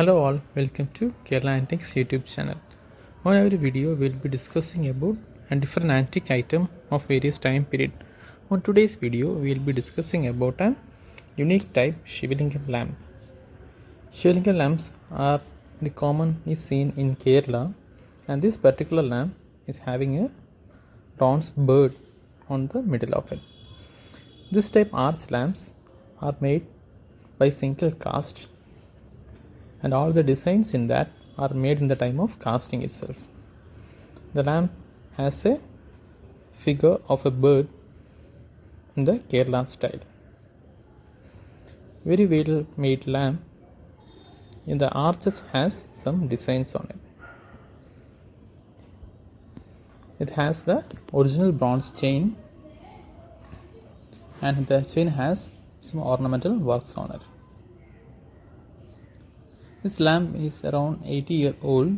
Hello all, welcome to Kerala Antiques YouTube channel. On every video we will be discussing about a different antique item of various time period. On today's video we will be discussing about a unique type shivalingam lamp. Shivalingam lamps are the commonly seen in Kerala, and this particular lamp is having a bronze bird on the middle of it. This type arch lamps are made by single cast, and all the designs in that are made in the time of casting itself. The lamp has a figure of a bird in the Kerala style. Very well made lamp. In the arches has some designs on it. It has the original bronze chain, and the chain has some ornamental works on it. This lamp is around 80-year-old,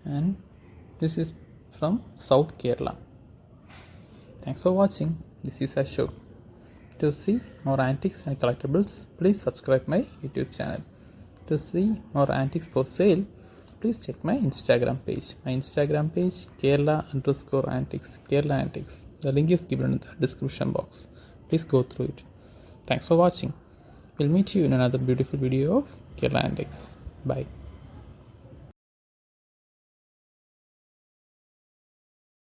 and this is from South Kerala. Thanks for watching. This is Ashok. To see more antiques and collectibles, please subscribe my YouTube channel. To see more antiques for sale, please check my Instagram page. My Instagram page, Kerala_antiques, Kerala Antiques. The link is given in the description box. Please go through it. Thanks for watching. We'll meet you in another beautiful video of Kerala Antiques. Bye.